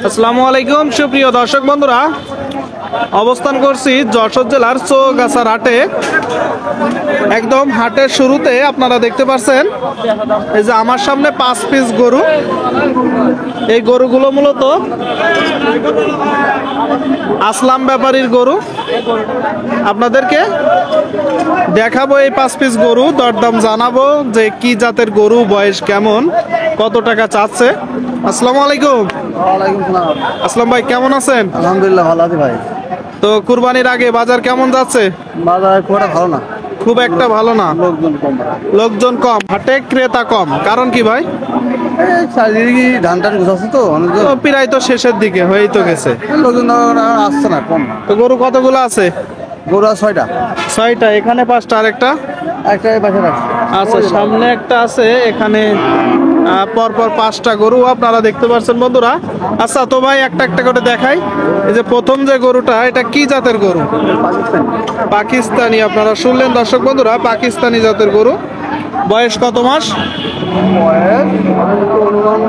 আসসালামু আলাইকুম সুপ্রিয় দর্শক বন্ধুরা, অবস্থান করছি যশোর জেলার চৌগাছার হাটে। একদম হাটের শুরুতে আপনারা দেখতে পাচ্ছেন এই যে আমার সামনে 5 পিস গরু। এই গরুগুলো মূলত আসলাম ব্যাপারীর গরু। আপনাদেরকে দেখাবো এই 5 পিস গরু, দরদাম জানাবো যে কি জাতের গরু, বয়স কেমন, কত টাকা চাচ্ছে। আসসালামু আলাইকুম। ওয়ালাইকুম সালাম। আসলাম ভাই, কেমন আছেন? আলহামদুলিল্লাহ ভালো আছি ভাই। তো কুরবানির আগে বাজার কেমন যাচ্ছে? বাজার খুব একটা ভালো না, খুব একটা ভালো না, লোকজন কম। লোকজন কম, হাটে ক্রেতা কম। কারণ কি ভাই? এই চারিদিকে ধান টান গুছাচ্ছে তো অনেকজন, তো প্রায় তো শেষের দিকে হয়েই তো গেছে। লোকজন আসছে না, কম। তো গরু কতগুলো আছে? গরু আছে 6টা। 6টা, এখানে 5টা, আরেকটা একটা এই পাশে রাখছে। আচ্ছা, সামনে একটা আছে, এখানে পরপর 5টা গরু আপনারা দেখতে পাচ্ছেন বন্ধুরা। আচ্ছা তো ভাই একটা একটা করে দেখাই। এই যে প্রথম যে গরুটা, এটা কি জাতের গরু? পাকিস্তানি। আপনারা শুনলেন দর্শক বন্ধুরা, পাকিস্তানি জাতের গরু। বয়স কত মাস? বয়স অনুমান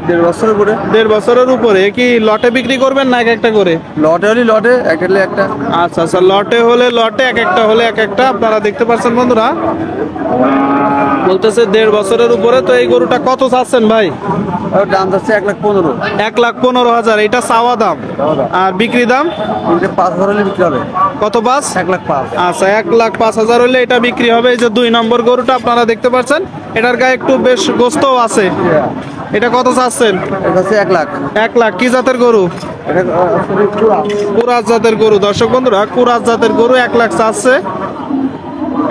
1.5 বছরের উপরে। 1.5 বছরের উপরে। কি লটে বিক্রি করবেন না এক একটা করে? লটে হলে লটে, একটা হলে একটা। আচ্ছা আচ্ছা, লটে হলে লটে, এক একটা হলে এক একটা। আপনারা দেখতে পাচ্ছেন বন্ধুরা, বলতেছে 1.5 বছরের উপরে। তো এই গরুটা কত চাচ্ছেন ভাই? ওর দাম যাচ্ছে 1,15,000। 1,15,000 এটা চাওয়া দাম। আর বিক্রি দাম? 5,000 হলে বিক্রি হবে। কত? 5? 1,05,000। আচ্ছা, 1,05,000 হলে এটা বিক্রি হবে। এই যে 2 নম্বর গরুটা আপনারা দেখতে পাচ্ছেন, এটার গায়ে একটু বেশ গোস্তও আছে। এটা কত চাচ্ছেন? এটা হচ্ছে 1 লাখ। 1 লাখ। কি জাতের গরু? এটা পুরা কুরাজ জাতের গরু। দর্শক বন্ধুরা, কুরাজ জাতের গরু 1 লাখ চাচ্ছে।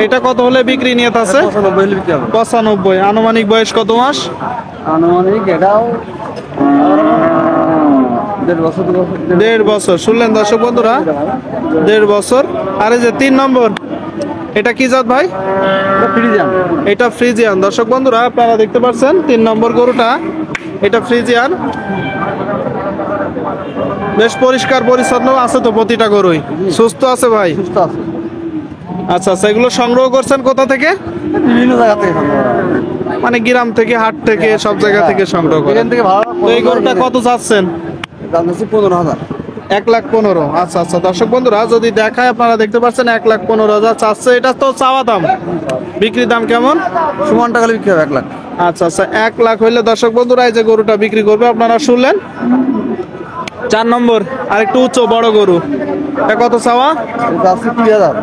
এটা কত হলে বিক্রি নিয়ে আছে? 95 হলে বিক্রি হবে। 95। আনুমানিক বয়স কত মাস? আনুমানিক এটাও 1.5 বছর 2 বছর। 1.5 বছর। শুনলেন দর্শক বন্ধুরা, 1.5 বছর। আর এই যে 3 নম্বর, এটা কি জাত ভাই? ফ্রিজিয়ান। এটা ফ্রিজিয়ান। দর্শক বন্ধুরা, আপনারা দেখতে পাচ্ছেন 3 নম্বর গরুটা, এটা ফ্রিজিয়ান। বেশ পরিষ্কার পরিচ্ছন্ন আছে তো প্রতিটা গরুই? সুস্থ আছে ভাই? সুস্থ আছে। আচ্ছা আচ্ছা, এগুলো সংগ্রহ করছেন কোথা থেকে? বিভিন্ন জায়গা থেকে সংগ্রহ করা। মানে গ্রাম থেকে, হাট থেকে, সব জায়গা থেকে সংগ্রহ করেন। এখান থেকে ভাড়া। তো এই গরুটা কত চাচ্ছেন? দাম হচ্ছে 15,000। 1,15,000। আচ্ছা আচ্ছা, দর্শক বন্ধুরা যদি দেখায়, আপনারা দেখতে পাচ্ছেন 1,15,000 চাচ্ছে। এটা তো চাওয়া দাম, বিক্রি দাম কেমন? সমান টাকা হলে বিক্রি হবে 1 লাখ। আচ্ছা আচ্ছা, 1 লাখ হইলে দর্শক বন্ধুরা এই যে গরুটা বিক্রি করবে। আপনারা শুনলেন। 4 নম্বর, আর একটু উচ্চ বড় গরু, এটা কত চাওয়া? এটা আছে 20,000।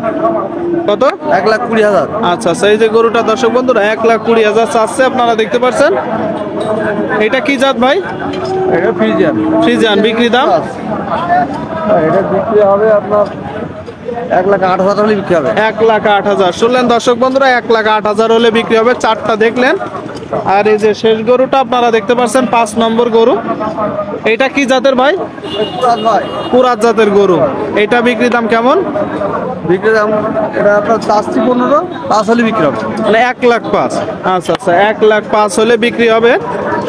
কত? 1,20,000। আচ্ছা আচ্ছা, এই যে গরুটা দর্শক বন্ধুরা 1,20,000 চাচ্ছে। আপনারা দেখতে পাচ্ছেন। এটা কি জাত ভাই? এটা ফ্রিজিয়ান। ফ্রিজিয়ান। বিক্রি দাম? এটা বিক্রি হবে আপনার 1,08,000 হলে বিক্রি হবে। 1,08,000। শুনলেন দর্শক বন্ধুরা, 1,08,000 হলে বিক্রি হবে। 4টা দেখলেন। আর এই যে শেষ গরুটা আপনারা দেখতে পাচ্ছেন 5 নম্বর গরু। এটা কি জাতের ভাই? ভাই কুরাজ জাতের গরু। এটা বিক্রি দাম কেমন? বিক্রি দাম এটা আপনার 15,000, 5 হলে বিক্রি হবে। মানে 1,05,000। আচ্ছা আচ্ছা, 1,05,000 হলে বিক্রি হবে।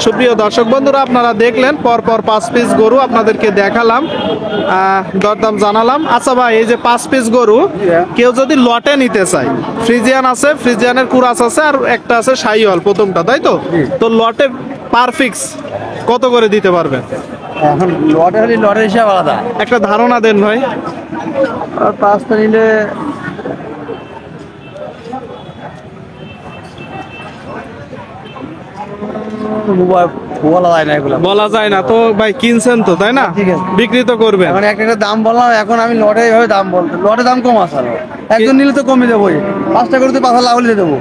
সুপ্রিয় দর্শক বন্ধুরা, আপনারা দেখলেন পরপর 5 পিস গরু আপনাদেরকে দেখালাম, দরদাম জানালাম। আচ্ছা ভাই, এই যে 5 পিস গরু কেউ যদি লটে নিতে চায়, ফ্রিজিয়ান আছে, ফ্রিজিয়ানের কুরাস আছে, আর একটা আছে শাহিওয়াল, প্রথমটা, তাই তো? তো লটে পার ফিক্স কত করে দিতে পারবেন? এখন লটে হলে লটের হিসাব আলাদা। একটা ধারণা দেন ভাই। আর 5টা নিলে বলা যায় না, এগুলো বলা যায় না তো ভাই, কিনছেন তো তাই না? ঠিক আছে। বিক্রি তো করবেন। এখন একটা দাম বললাম, এখন আমি লটে এইভাবে দাম বলবো, লটে দাম কম আছে। একজন নিলে তো কমে দেবোই, 5টা করে 5 লাখ হলে দেবো।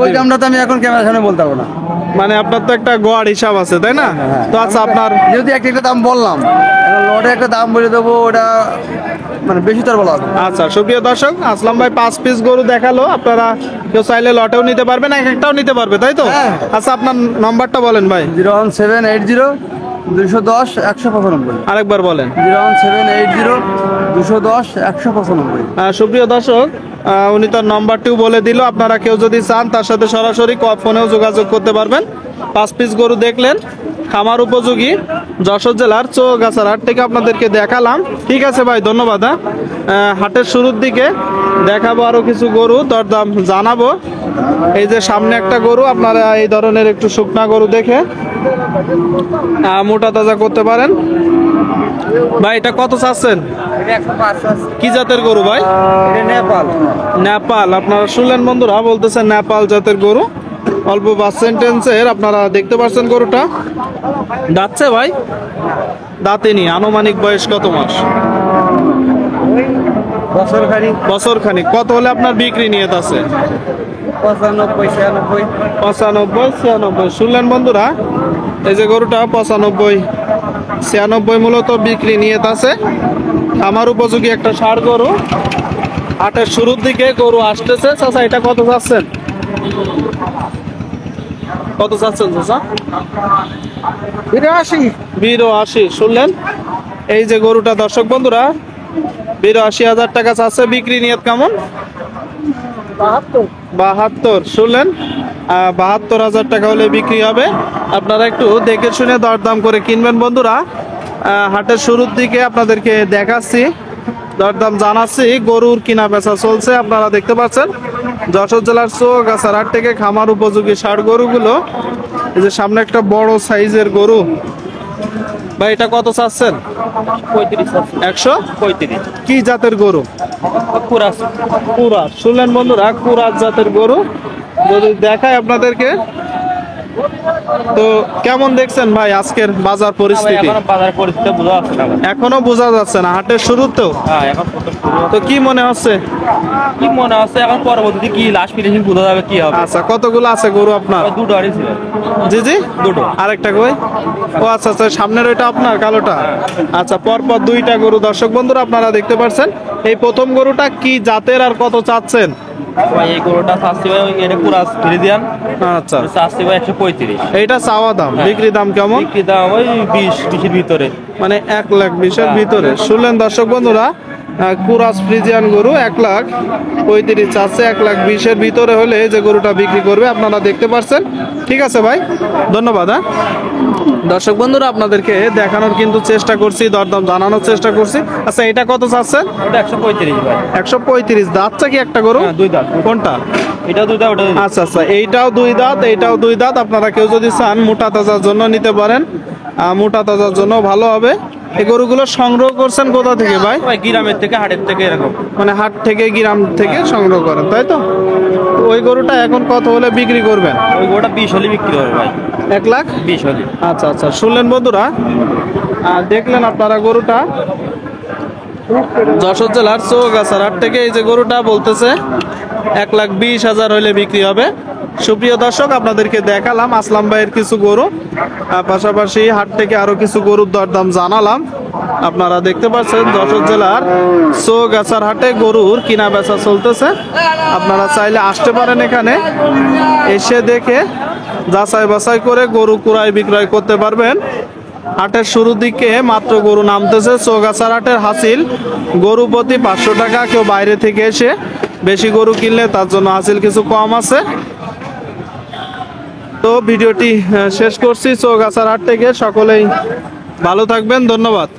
ওই দামটা তো আমি এখন ক্যামেরার সামনে বলতে পারবো না। মানে আপনার তো একটা গড় হিসাব আছে তাই না? তো আচ্ছা, আপনার যেহেতু একটা দাম বললাম, এখন লটে একটা দাম বলে দেবো, ওটা মানে বেশি তার বলা হবে। আচ্ছা, সুপ্রিয় দর্শক, আসলাম ভাই 5 পিস গরু দেখালো। আপনারা কেউ চাইলে লটেও নিতে পারবেন, এক একটাও নিতে পারবে, তাই তো? হ্যাঁ। আচ্ছা, আপনার নাম্বারটা বলেন ভাই। 01780-210-195। আরেকবার বলেন। 01780-210-195। সুপ্রিয় দর্শক, উনি তার নাম্বারটিও বলে দিল। আপনারা কেউ যদি চান তার সাথে সরাসরি ফোনেও যোগাযোগ করতে পারবেন। 5 পিস গরু দেখলেন, খামার উপযোগী, যশোর জেলার চৌগাছার হাট থেকে আপনাদেরকে দেখালাম। ঠিক আছে ভাই, ধন্যবাদ। হাটের শুরুর দিকে দেখাবো আরো কিছু গরু, দরদাম জানাবো। এই যে সামনে একটা গরু, আপনারা এই ধরনের একটু শুকনা গরু দেখে মোটা তাজা করতে পারেন। ভাই এটা কত চাচ্ছেন? কি জাতের গরু ভাই? নেপাল। নেপাল, আপনারা শুনলেন বন্ধুরা, বলতেছেন নেপাল জাতের গরু। অল্প পার্সেন্টেন্সের, আপনারা দেখতে পাচ্ছেন গরুটা। দাঁতছে ভাই? দাঁতেনি। আনুমানিক বয়স কত মাস? বছর খানিক। বছর খানিক। কত হলে আপনার বিক্রি নিয়ত আছে? 95, 96। 95, 96। শুনলেন বন্ধুরা, এই যে গরুটা 95, 96 মূলত বিক্রি নিয়ত আছে। আমার উপযোগী একটা ষাঁড় গরু। হাটের শুরুর দিকে গরু আসতেছে। চাচা এটা কত চাচ্ছেন? কত চাচ্ছেন চাচা? 82। 82। শুনলেন, এই যে গরুটা দর্শক বন্ধুরা 82,000 টাকা চাচ্ছে। বিক্রি নিয়ত কেমন? 72। শুনলেন, 72,000 টাকা হলে বিক্রি হবে। আপনারা একটু দেখে শুনে দরদাম করে কিনবেন বন্ধুরা। হাটের শুরুর দিকে আপনাদেরকে দেখাচ্ছি, দরদাম জানাচ্ছি। গরুর কিনা বেচা চলছে, আপনারা দেখতে পাচ্ছেন। যশোর জেলার চৌগাছার হাট থেকে খামার উপযোগী ষাঁড় গরুগুলো। এই যে সামনে একটা বড় সাইজের গরু। ভাই এটা কত চাচ্ছেন? 135। কি জাতের গরু? কুরাস। শুনলেন বন্ধুরা, কুরাস জাতের গরু। যদি দেখায় আপনাদেরকে, তো কেমন দেখছেন ভাই আজকের বাজার পরিস্থিতি? বাজার পরিস্থিতি বোঝা যাচ্ছে না। এখনো বোঝা যাচ্ছে না, হাটের শুরুতেও। হ্যাঁ, এখন প্রথম শুরু। তো কি মনে হচ্ছে? কি মনে হচ্ছে এখন পরবর্তীতে কি লাস্ট ফিনিশিং বোঝা যাবে কি হবে। আচ্ছা, কতগুলো আছে গরু আপনার? ওই দুটো আরই ছিল। জি জি, দুটো। আরেকটা কই? ও আচ্ছা আচ্ছা, সামনের ওইটা আপনার, কালোটা। আচ্ছা, পরপর দুইটা গরু দর্শক বন্ধুরা আপনারা দেখতে পাচ্ছেন। এই প্রথম গরুটা কি জাতের আর কত চাচ্ছেন? ভাই এই গরুটা চাচ্ছি ভাই, এটা পুরা ফ্রিজিয়ান। আচ্ছা, চাচ্ছি ভাই 135। এইটা চাওয়া দাম। বিক্রি দাম কেমন? কি দাম ওই 20-20 এর ভিতরে। মানে 1,20,000 ভিতরে। শুনলেন দর্শক বন্ধুরা, কুরাস ফ্রিজিয়ান গরু 1,35,000 চাচ্ছে। 1,20,000 ভিতরে হলে যে গরুটা বিক্রি করবে, আপনারা দেখতে পাচ্ছেন। ঠিক আছে ভাই, ধন্যবাদ। হ্যাঁ দর্শক বন্ধুরা, আপনাদেরকে দেখানোর কিন্তু চেষ্টা করছি, দরদাম জানানোর চেষ্টা করছি। আচ্ছা, এটা কত চাচ্ছেন? ওটা 135 ভাই। 135। দাঁতটা কি একটা গরু? হ্যাঁ, 2 দাঁত। কোনটা? এটা 2 দাঁত, ওটা 2 দাঁত। আচ্ছা আচ্ছা, এইটাও 2 দাঁত, এইটাও 2 দাঁত। আপনারা কেউ যদি চান মোটা তাজার জন্য নিতে পারেন। মোটা তাজার জন্য ভালো হবে। এই গরুগুলো সংগ্রহ করছেন কোথা থেকে ভাই? ভাই গ্রামের থেকে, হাটের থেকে এরকম। মানে হাট থেকে, গ্রাম থেকে সংগ্রহ করেন, তাই তো? ওই গরুটা এখন কত হলে বিক্রি করবেন? ওই গরুটা 20 হলে বিক্রি হবে ভাই। 1,20,000। হলে। আচ্ছা আচ্ছা, শুনলেন বন্ধুরা, দেখলেন আপনারা গরুটা যশোর জেলার চৌগাছার হাট থেকে। এই যে গরুটা বলতেছে 1,20,000 হলে বিক্রি হবে। সুপ্রিয় দর্শক, আপনাদেরকে দেখালাম আসলাম ভাইয়ের কিছু গরু, পাশাপাশি হাট থেকে আরো কিছু গরুর দরদাম জানালাম। আপনারা দেখতে পাচ্ছেন যশোর জেলার চৌগাছার হাটে গরুর কিনা বেচা চলতেছে। আপনারা চাইলে আসতে পারেন, এখানে এসে দেখে যাচাই বাছাই করে গরু ক্রয় বিক্রয় করতে পারবেন। হাটের শুরুর দিকে মাত্র গরু নামতেছে। চৌগাছার হাটের হাসিল গরু প্রতি 500 টাকা। কেউ বাইরে থেকে এসে বেশি গরু কিনলে তার জন্য হাসিল কিছু কম আছে। তো ভিডিওটি শেষ করছি চৌগাছার হাট থেকে। সকলেই ভালো থাকবেন, ধন্যবাদ।